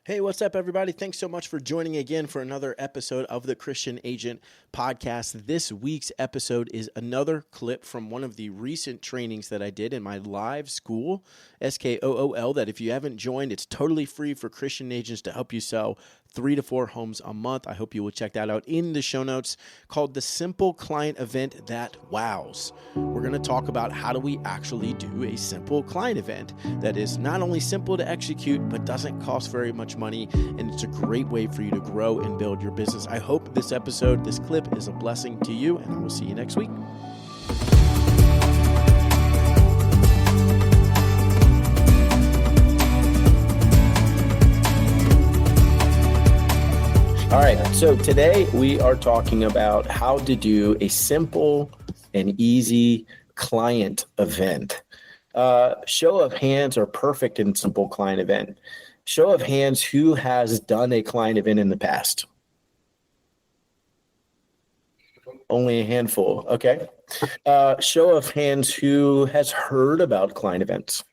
Hey, what's up, everybody? Thanks so much for joining again for another episode of the Christian Agent Podcast. This week's episode is another clip from one of the recent trainings that I did in my live school, SKOOL, that if you haven't joined, it's totally free for Christian agents to help you sell 3 to 4 homes a month. I hope you will check that out in the show notes, called the Simple Client Event That Wows. We're going to talk about how do we actually do a simple client event that is not only simple to execute, but doesn't cost very much money, and it's a great way for you to grow and build your business. I hope this episode, this clip, is a blessing to you, and I will see you next week. All right, so today we are talking about how to do a simple and easy client event. Show of hands are perfect in simple client event. Show of hands, who has done a client event in the past? Only a handful. Okay. Show of hands, who has heard about client events?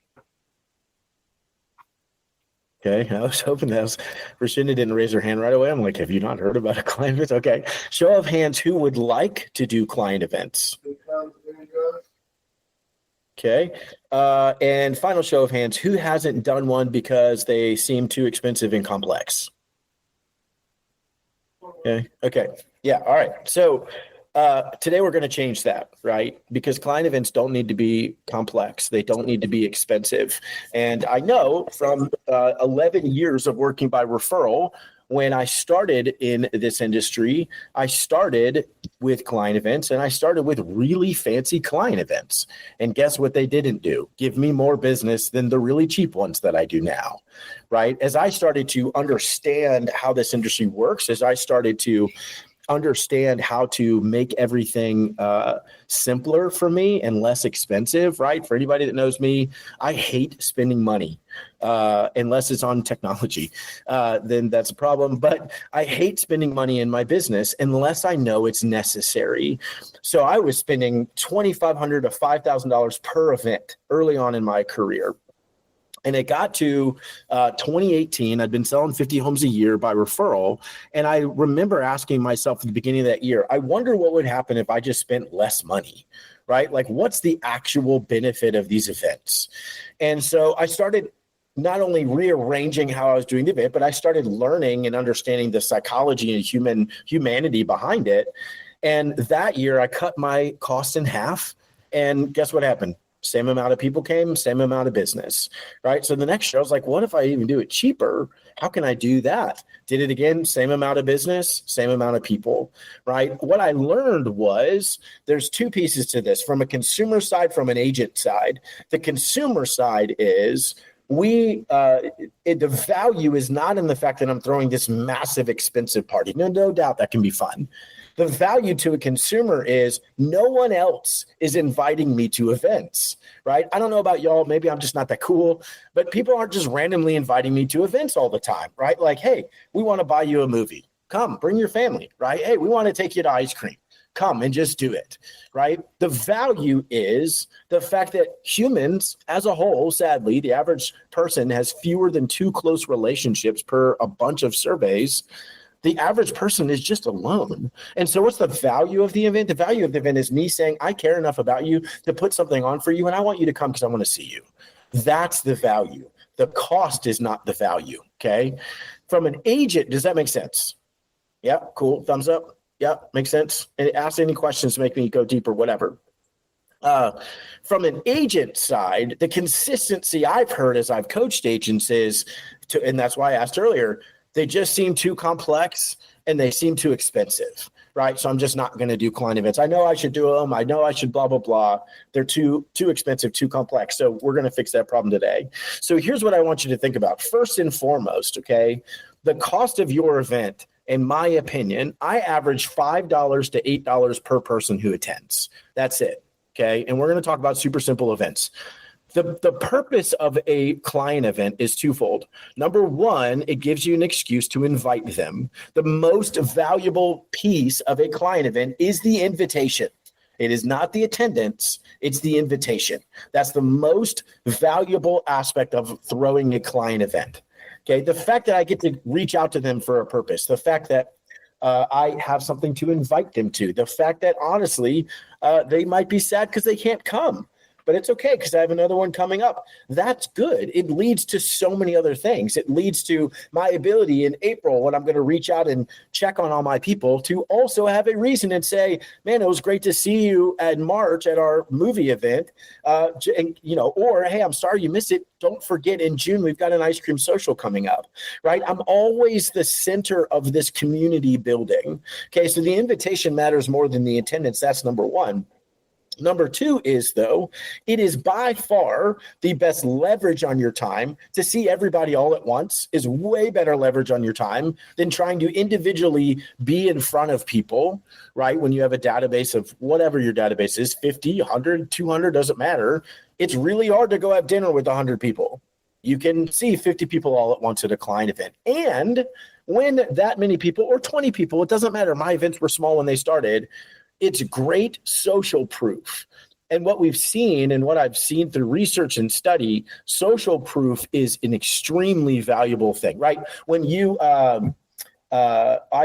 Okay, I was hoping that Rashida didn't raise her hand right away. I'm like, have you not heard about a client event? Okay. Show of hands, who would like to do client events? Okay. And final show of hands, who hasn't done one because they seem too expensive and complex? Okay. Yeah. All right. So today we're going to change that, right? Because client events don't need to be complex. They don't need to be expensive. And I know from 11 years of working by referral, when I started in this industry, I started with client events, and I started with really fancy client events. And guess what they didn't do? Give me more business than the really cheap ones that I do now, right? As I started to understand how this industry works, as I started to understand how to make everything simpler for me and less expensive, right? For anybody that knows me, I hate spending money unless it's on technology. Then that's a problem. But I hate spending money in my business unless I know it's necessary. So I was spending $2,500 to $5,000 per event early on in my career. And it got to 2018. I'd been selling 50 homes a year by referral. And I remember asking myself at the beginning of that year, I wonder what would happen if I just spent less money, right? Like, what's the actual benefit of these events? And so I started not only rearranging how I was doing the event, but I started learning and understanding the psychology and humanity behind it. And that year I cut my costs in half. And guess what happened? Same amount of people came, same amount of business, right? So the next year I was like, what if I even do it cheaper? How can I do that? Did it again, same amount of business, same amount of people, right? What I learned was there's two pieces to this, from a consumer side, from an agent side. The consumer side is the value is not in the fact that I'm throwing this massive expensive party. No doubt that can be fun. The value to a consumer is no one else is inviting me to events, right? I don't know about y'all. Maybe I'm just not that cool, but people aren't just randomly inviting me to events all the time, right? Like, hey, we want to buy you a movie. Come, bring your family, right? Hey, we want to take you to ice cream. Come and just do it, right? The value is the fact that humans as a whole, sadly, the average person has fewer than 2 close relationships per a bunch of surveys. The average person is just alone. And so what's the value of the event? The value of the event is me saying, I care enough about you to put something on for you, and I want you to come because I want to see you. That's the value. The cost is not the value, okay? From an agent, does that make sense? Yeah, cool. Thumbs up. Yeah, makes sense. And ask any questions to make me go deeper, whatever. From an agent side, the consistency I've heard as I've coached agents is, and that's why I asked earlier, they just seem too complex and they seem too expensive, right? So I'm just not going to do client events. I know I should do them. I know I should blah, blah, blah. They're too expensive, too complex. So we're going to fix that problem today. So here's what I want you to think about. First and foremost, okay, the cost of your event, in my opinion, I average $5 to $8 per person who attends. That's it, okay? And we're going to talk about super simple events. The purpose of a client event is twofold. Number one, it gives you an excuse to invite them. The most valuable piece of a client event is the invitation. It is not the attendance, it's the invitation. That's the most valuable aspect of throwing a client event. Okay. The fact that I get to reach out to them for a purpose, the fact that I have something to invite them to, the fact that honestly, they might be sad because they can't come, but it's okay because I have another one coming up. That's good. It leads to so many other things. It leads to my ability in April when I'm going to reach out and check on all my people to also have a reason and say, man, it was great to see you in March at our movie event. Or, hey, I'm sorry you missed it. Don't forget in June, we've got an ice cream social coming up, right? I'm always the center of this community building. Okay. So the invitation matters more than the attendance. That's number one. Number two is, though, it is by far the best leverage on your time. To see everybody all at once is way better leverage on your time than trying to individually be in front of people, right? When you have a database of whatever your database is, 50, 100, 200, doesn't matter. It's really hard to go have dinner with 100 people. You can see 50 people all at once at a client event. And when that many people or 20 people, it doesn't matter. My events were small when they started. It's great social proof. And what we've seen and what I've seen through research and study, social proof is an extremely valuable thing, right? When you, I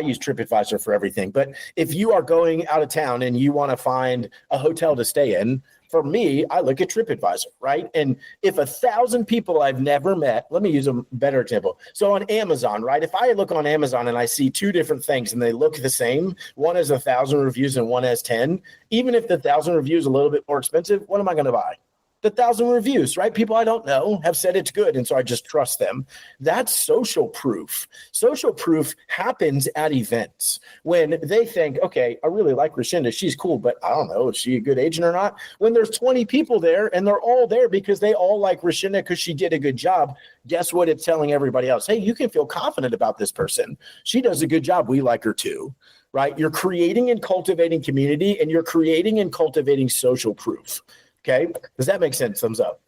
use TripAdvisor for everything, but if you are going out of town and you want to find a hotel to stay in, for me, I look at TripAdvisor, right? And if 1,000 people I've never met, let me use a better example. So on Amazon, right? If I look on Amazon and I see two different things and they look the same, one has 1,000 reviews and one has 10, even if the 1,000 reviews is a little bit more expensive, what am I going to buy? The 1,000 reviews, right? People I don't know have said it's good, and so I just trust them. That's social proof. Social proof happens at events when they think, okay, I really like Rashinda. She's cool, but I don't know, is she a good agent or not? When there's 20 people there and they're all there because they all like Rashinda because she did a good job, guess what it's telling everybody else? Hey, you can feel confident about this person. She does a good job. We like her too, right? You're creating and cultivating community, and you're creating and cultivating social proof. Okay. Does that make sense? Thumbs up.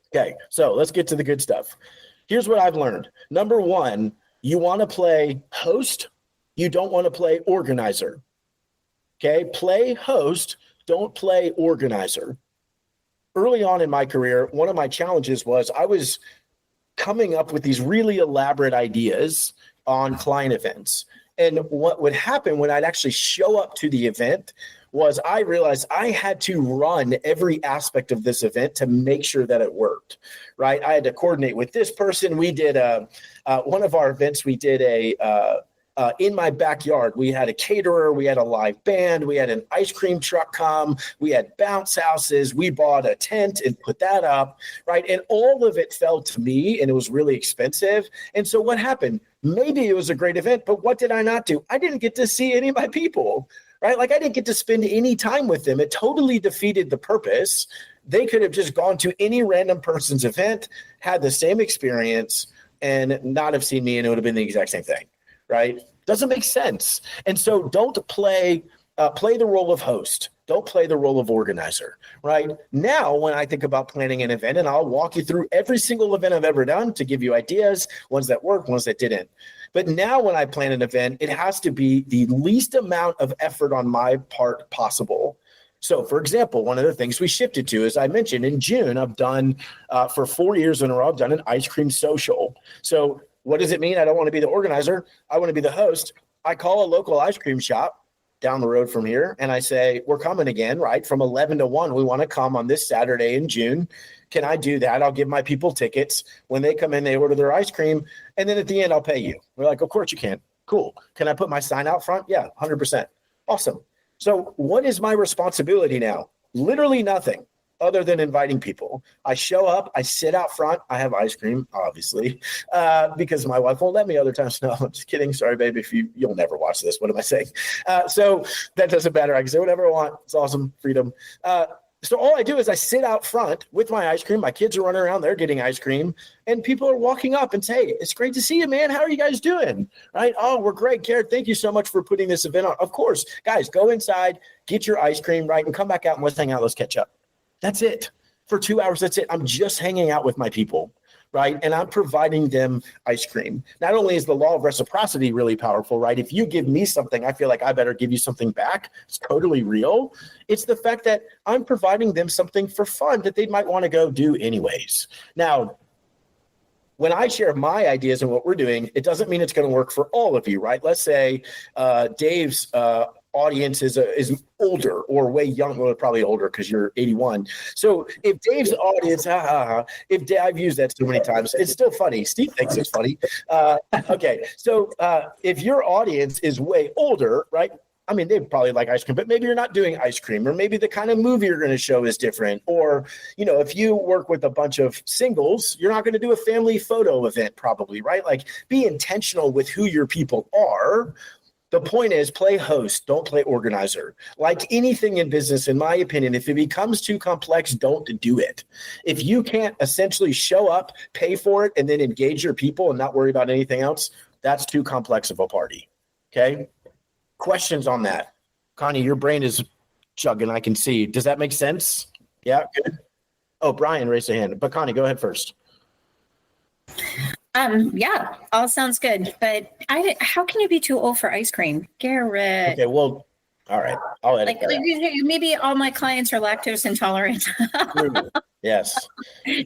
Okay. So let's get to the good stuff. Here's what I've learned. Number one, you want to play host. You don't want to play organizer. Okay. Play host. Don't play organizer. Early on in my career, one of my challenges was I was coming up with these really elaborate ideas on client events. And what would happen when I'd actually show up to the event was I realized I had to run every aspect of this event to make sure that it worked, right? I had to coordinate with this person. We did one of our events, we did in my backyard. We had a caterer, we had a live band, we had an ice cream truck come, we had bounce houses, we bought a tent and put that up, right? And all of it fell to me, and it was really expensive. And so what happened? Maybe it was a great event, but what did I not do? I didn't get to see any of my people, right? Like I didn't get to spend any time with them. It totally defeated the purpose. They could have just gone to any random person's event, had the same experience, and not have seen me, and it would have been the exact same thing, right? Doesn't make sense. And so don't play the role of host. Don't play the role of organizer, right? Now, when I think about planning an event, and I'll walk you through every single event I've ever done to give you ideas, ones that worked, ones that didn't. But now when I plan an event, it has to be the least amount of effort on my part possible. So, for example, one of the things we shifted to, as I mentioned, in June, I've done, for 4 years in a row, I've done an ice cream social. So what does it mean? I don't want to be the organizer. I want to be the host. I call a local ice cream shop down the road from here, and I say, we're coming again, right? From 11 to 1, we want to come on this Saturday in June. Can I do that? I'll give my people tickets. When they come in, they order their ice cream, and then at the end, I'll pay you. We're like, of course you can. Cool. Can I put my sign out front? Yeah, 100%. Awesome. So what is my responsibility now? Literally nothing other than inviting people. I show up, I sit out front, I have ice cream, obviously, because my wife won't let me other times. No, I'm just kidding. Sorry, babe, if you'll never watch this. What am I saying? So that doesn't matter. I can say whatever I want. It's awesome. Freedom. So all I do is I sit out front with my ice cream. My kids are running around. They're getting ice cream. And people are walking up and say, it's great to see you, man. How are you guys doing? Right? Oh, we're great. Garrett, thank you so much for putting this event on. Of course. Guys, go inside, get your ice cream, right? And come back out and let's hang out. Let's catch up. That's it. For 2 hours, that's it. I'm just hanging out with my people, right? And I'm providing them ice cream. Not only is the law of reciprocity really powerful, right? If you give me something, I feel like I better give you something back. It's totally real. It's the fact that I'm providing them something for fun that they might want to go do anyways. Now, when I share my ideas and what we're doing, it doesn't mean it's going to work for all of you, right? Let's say Dave's audience is older or way younger, well, probably older because you're 81. So if Dave's audience, if I've used that so many times, it's still funny. Steve thinks it's funny. Okay, so if your audience is way older, right? I mean, they probably like ice cream, but maybe you're not doing ice cream, or maybe the kind of movie you're going to show is different. Or, if you work with a bunch of singles, you're not going to do a family photo event probably, right? Like, be intentional with who your people are. The point is, play host, don't play organizer. Like anything in business, in my opinion, if it becomes too complex, don't do it. If you can't essentially show up, pay for it, and then engage your people and not worry about anything else, that's too complex of a party. Okay? Questions on that? Connie, your brain is chugging, I can see. Does that make sense? Yeah, good. Oh, Brian raised a hand, but Connie, go ahead first. Yeah, all sounds good. But how can you be too old for ice cream, Garrett? Okay, well, all right. I'll edit that out. Maybe all my clients are lactose intolerant. Yes.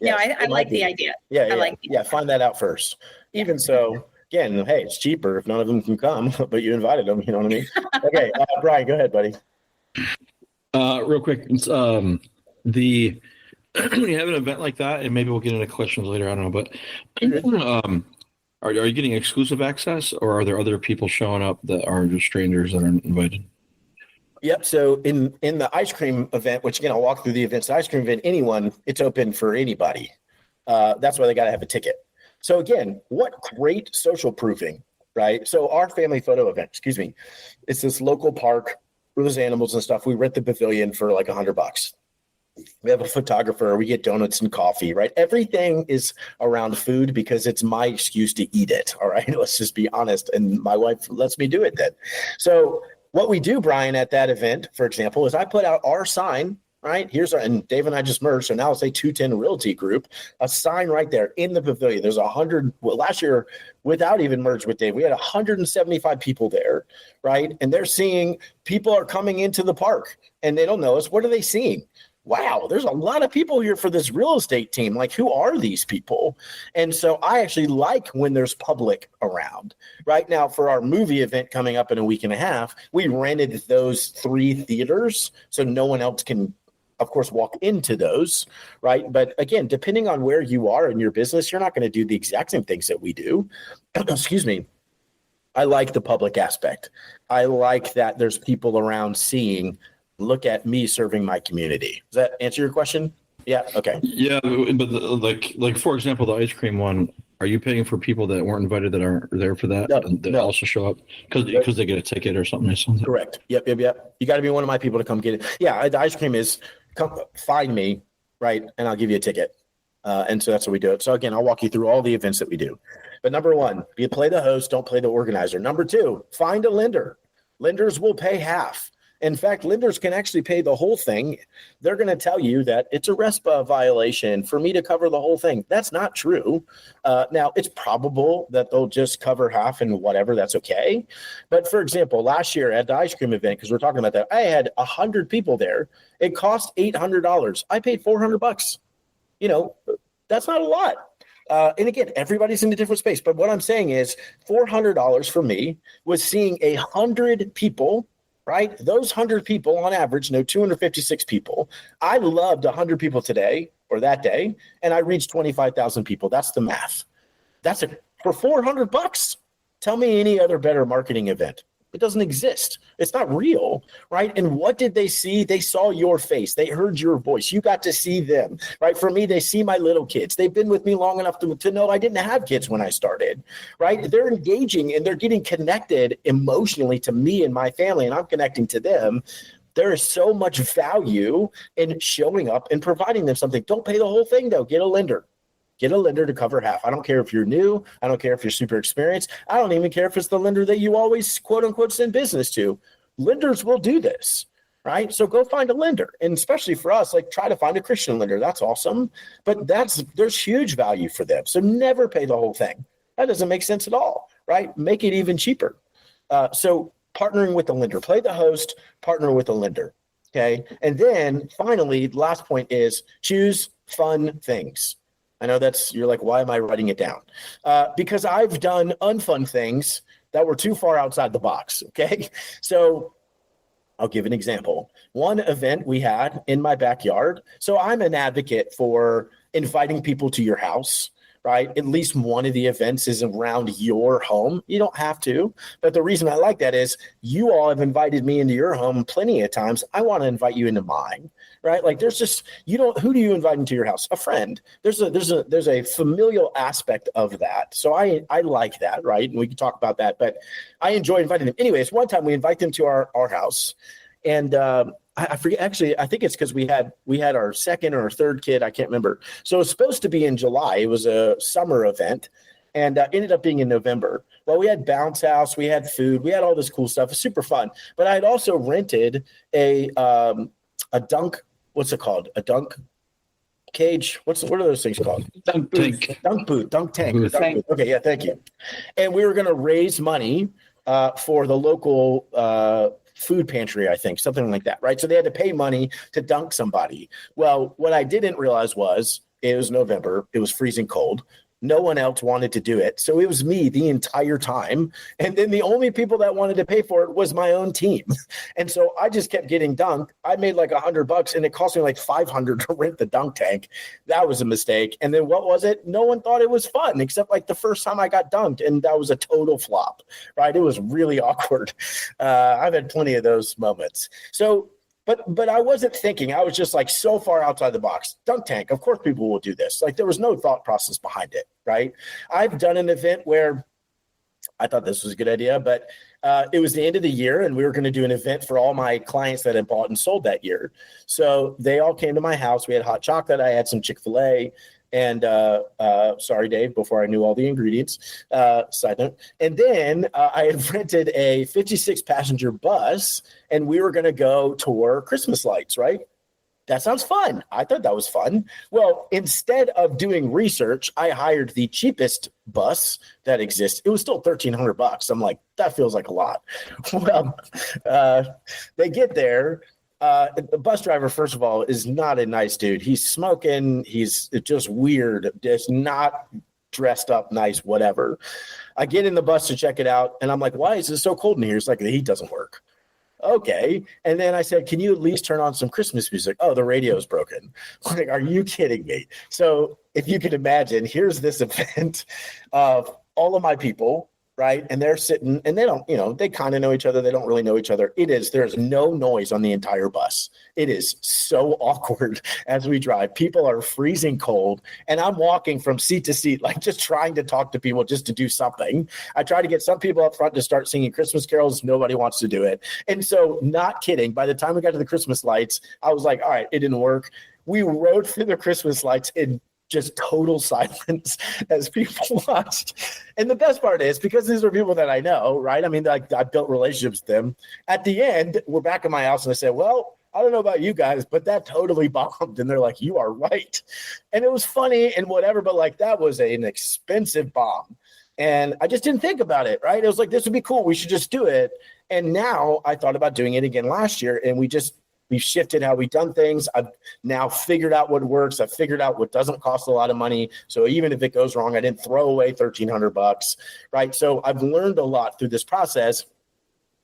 No, I like the idea. Yeah, find that out first. Yeah. Even so, again, hey, it's cheaper if none of them can come, but you invited them, you know what I mean? Okay, Brian, go ahead, buddy. Real quick, it's, when you have an event like that, and maybe we'll get into questions later, I don't know, but are you getting exclusive access, or are there other people showing up that are just strangers that aren't invited? Yep. So in the ice cream event, which again, I'll walk through the events, the ice cream event, it's open for anybody. That's why they got to have a ticket. So again, what great social proofing, right? So our family photo event, it's this local park where there's animals and stuff. We rent the pavilion for like $100. We have a photographer, we get donuts and coffee, right? Everything is around food because it's my excuse to eat it. All right. Let's just be honest. And my wife lets me do it then. So what we do, Brian, at that event, for example, is I put out our sign, right? And Dave and I just merged. So now it's a 210 Realty Group, a sign right there in the pavilion. There's 100, last year, without even merged with Dave, we had 175 people there, right? And they're seeing people are coming into the park and they don't know us. What are they seeing? Wow, there's a lot of people here for this real estate team. Like, who are these people? And so I actually like when there's public around. Right now, for our movie event coming up in a week and a half, we rented those 3 theaters so no one else can, of course, walk into those, right? But again, depending on where you are in your business, you're not going to do the exact same things that we do. Excuse me. I like the public aspect. I like that there's people around seeing, look at me serving my community. Does that answer your question? Yeah. Okay. Yeah, but like for example, the ice cream one, are you paying for people that weren't invited that aren't there for that? No. Also show up because they get a ticket or something? Correct. Yep. You got to be one of my people to come get it. Yeah. The ice cream is come find me, right, and I'll give you a ticket. And so that's what we do it. So again, I'll walk you through all the events that we do. But number 1, you play the host, don't play the organizer. Number 2, find a lender. Lenders will pay half. In fact, lenders can actually pay the whole thing. They're going to tell you that it's a RESPA violation for me to cover the whole thing. That's not true. Now, it's probable that they'll just cover half and whatever. That's okay. But for example, last year at the ice cream event, because we're talking about that, I had 100 people there. It cost $800. I paid $400. That's not a lot. And again, everybody's in a different space. But what I'm saying is $400 for me was seeing 100 people. Right? Those 100 people on average know 256 people. I loved 100 people today or that day, and I reached 25,000 people. That's the math. For $400. Tell me any other better marketing event. It doesn't exist. It's not real, right? And what did they see? They saw your face. They heard your voice. You got to see them, right? For me, they see my little kids. They've been with me long enough to know I didn't have kids when I started, right? They're engaging and they're getting connected emotionally to me and my family, and I'm connecting to them. There is so much value in showing up and providing them something. Don't pay the whole thing, though. Get a lender. Get a lender to cover half. I don't care if you're new. I don't care if you're super experienced. I don't even care if it's the lender that you always, quote unquote, send business to. Lenders will do this, right? So go find a lender. And especially for us, like, try to find a Christian lender. That's awesome. But there's huge value for them. So never pay the whole thing. That doesn't make sense at all, right? Make it even cheaper. So partnering with the lender. Play the host, partner with a lender, okay? And then finally, last point is choose fun things. I know you're like, why am I writing it down? Because I've done unfun things that were too far outside the box. Okay. So I'll give an example. One event we had in my backyard. So I'm an advocate for inviting people to your house, right? At least one of the events is around your home. You don't have to, but the reason I like that is you all have invited me into your home plenty of times. I want to invite you into mine, right? Like there's just, who do you invite into your house? A friend. There's a familial aspect of that. So I like that, right? And we can talk about that, but I enjoy inviting them. Anyways, one time we invite them to our house, and I forget, actually, I think it's because we had our second or third kid. I can't remember. So it was supposed to be in July. It was a summer event, and ended up being in November. Well, we had bounce house, we had food, we had all this cool stuff. It was super fun. But I had also rented a dunk. What's it called? A dunk cage. What are those things called? Dunk tank. Dunk boot. Dunk tank. Booth. Dunk booth. Okay, yeah, thank you. And we were going to raise money for the local food pantry, I think, something like that, right? So they had to pay money to dunk somebody. Well, what I didn't realize was it was November. It was freezing cold. No one else wanted to do it. So it was me the entire time. And then the only people that wanted to pay for it was my own team. And so I just kept getting dunked. I made like $100 and it cost me like $500 to rent the dunk tank. That was a mistake. And then what was it? No one thought it was fun except like the first time I got dunked, and that was a total flop, right? It was really awkward. I've had plenty of those moments. So But I wasn't thinking. I was just like so far outside the box. Dunk tank, of course people will do this. Like there was no thought process behind it, right? I've done an event where I thought this was a good idea, but it was the end of the year and we were going to do an event for all my clients that had bought and sold that year. So they all came to my house. We had hot chocolate. I had some Chick-fil-A. And sorry, Dave, before I knew all the ingredients, side note. And then I had rented a 56 passenger bus and we were going to go tour Christmas lights, right? That sounds fun. I thought that was fun. Well, instead of doing research, I hired the cheapest bus that exists. It was still $1,300. I'm like, that feels like a lot. Well, they get there. The bus driver, first of all, is not a nice dude. He's smoking. He's just weird. Just not dressed up nice, whatever. I get in the bus to check it out, and I'm like, why is it so cold in here? It's like the heat doesn't work. Okay. And then I said, can you at least turn on some Christmas music? Oh, the radio's broken. I'm like, are you kidding me? So if you could imagine, here's this event of all of my people, right? And they're sitting and they don't, they kind of know each other. They don't really know each other. There's no noise on the entire bus. It is so awkward as we drive. People are freezing cold and I'm walking from seat to seat, like just trying to talk to people just to do something. I try to get some people up front to start singing Christmas carols. Nobody wants to do it. And so not kidding, by the time we got to the Christmas lights, I was like, all right, it didn't work. We rode through the Christmas lights in just total silence as people watched. And the best part is because these are people that I know, right? I mean, like I built relationships with them. At the end, we're back in my house and I said, well, I don't know about you guys, but that totally bombed. And they're like, you are right. And it was funny and whatever, but like that was an expensive bomb. And I just didn't think about it, right? It was like, this would be cool. We should just do it. And now I thought about doing it again last year and we've shifted how we've done things. I've now figured out what works. I've figured out what doesn't cost a lot of money. So even if it goes wrong, I didn't throw away $1,300, right? So I've learned a lot through this process.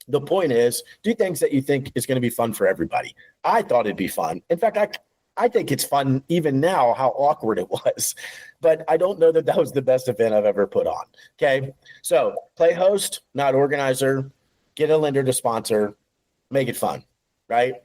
The point is, do things that you think is going to be fun for everybody. I thought it'd be fun. In fact, I think it's fun even now how awkward it was. But I don't know that was the best event I've ever put on. Okay, so play host, not organizer. Get a lender to sponsor. Make it fun, right?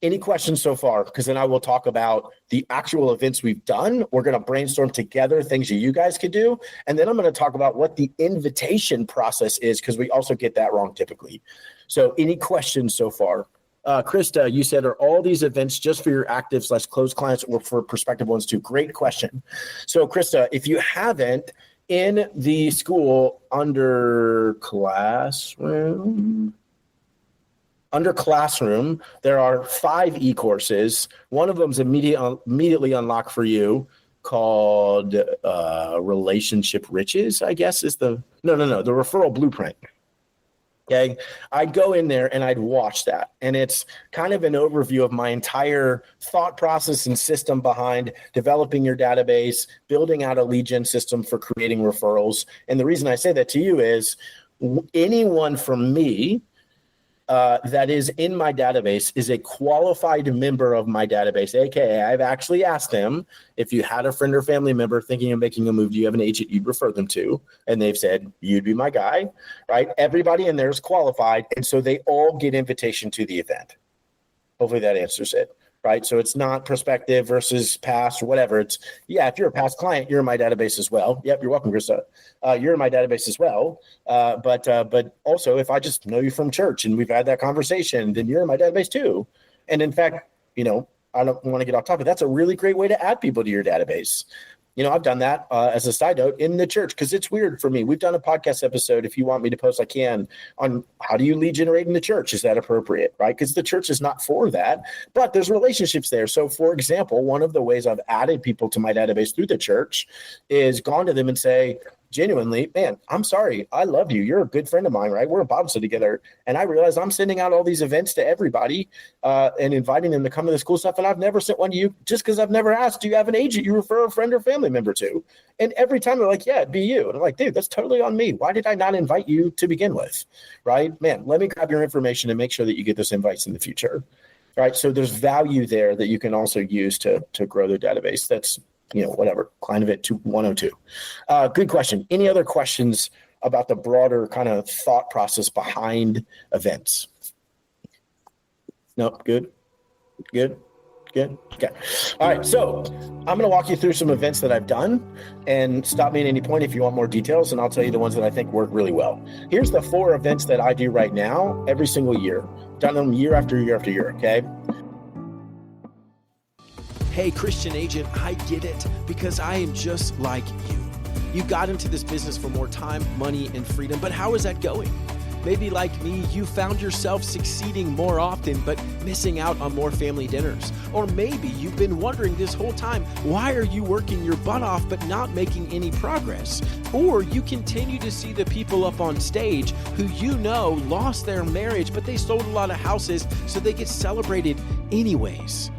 Any questions so far? Because then I will talk about the actual events we've done. We're going to brainstorm together things that you guys could do. And then I'm going to talk about what the invitation process is because we also get that wrong typically. So any questions so far? Krista, you said, are all these events just for your active/closed clients or for prospective ones too? Great question. So Krista, if you haven't, in the school under Classroom, there are 5 e-courses. One of them is immediately unlocked for you called Relationship Riches, I guess is the referral blueprint. Okay. I'd go in there and I'd watch that. And it's kind of an overview of my entire thought process and system behind developing your database, building out a lead gen system for creating referrals. And the reason I say that to you is anyone from me that is in my database is a qualified member of my database. AKA, I've actually asked them, if you had a friend or family member thinking of making a move, do you have an agent you'd refer them to? And they've said, you'd be my guy, right? Everybody in there is qualified. And so they all get invitation to the event. Hopefully that answers it, right? So it's not prospective versus past or whatever. It's, yeah, if you're a past client, you're in my database as well. Yep, you're welcome, Krista. You're in my database as well. But also, if I just know you from church and we've had that conversation, then you're in my database too. And in fact, I don't want to get off topic. That's a really great way to add people to your database. I've done that as a side note in the church because it's weird for me. We've done a podcast episode. If you want me to post, I can, on how do you lead generate in the church? Is that appropriate, right? Because the church is not for that, but there's relationships there. So for example, one of the ways I've added people to my database through the church is gone to them and say, genuinely, man, I'm sorry. I love you. You're a good friend of mine, right? We're in Bible study together. And I realize I'm sending out all these events to everybody and inviting them to come to this cool stuff. And I've never sent one to you just because I've never asked, do you have an agent you refer a friend or family member to? And every time they're like, yeah, it'd be you. And I'm like, dude, that's totally on me. Why did I not invite you to begin with? Right? Man, let me grab your information and make sure that you get those invites in the future. Right? So there's value there that you can also use to grow their database. That's whatever, client event 102. Good question. Any other questions about the broader kind of thought process behind events? No, good. Okay. All right. So I'm going to walk you through some events that I've done and stop me at any point if you want more details. And I'll tell you the ones that I think work really well. Here's the 4 events that I do right now every single year. Done them year after year after year. Okay. Hey, Christian agent, I get it because I am just like you. You got into this business for more time, money, and freedom, but how is that going? Maybe like me, you found yourself succeeding more often, but missing out on more family dinners. Or maybe you've been wondering this whole time, why are you working your butt off but not making any progress? Or you continue to see the people up on stage who lost their marriage, but they sold a lot of houses, so they get celebrated anyways.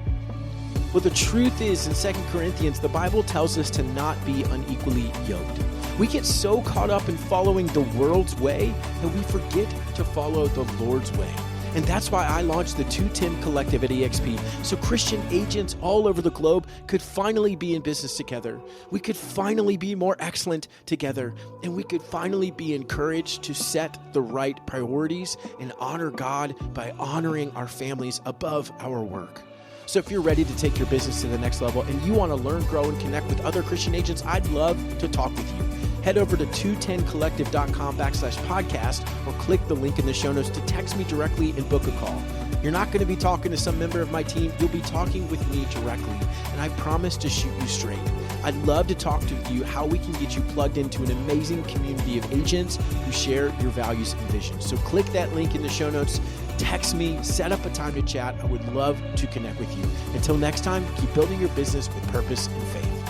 Well, the truth is, in 2 Corinthians, the Bible tells us to not be unequally yoked. We get so caught up in following the world's way that we forget to follow the Lord's way. And that's why I launched the 210 Collective at EXP, so Christian agents all over the globe could finally be in business together. We could finally be more excellent together, and we could finally be encouraged to set the right priorities and honor God by honoring our families above our work. So if you're ready to take your business to the next level and you want to learn, grow, and connect with other Christian agents, I'd love to talk with you. Head over to 210collective.com/podcast or click the link in the show notes to text me directly and book a call. You're not going to be talking to some member of my team. You'll be talking with me directly, and I promise to shoot you straight. I'd love to talk to you how we can get you plugged into an amazing community of agents who share your values and vision. So click that link in the show notes. Text me, set up a time to chat. I would love to connect with you. Until next time, keep building your business with purpose and faith.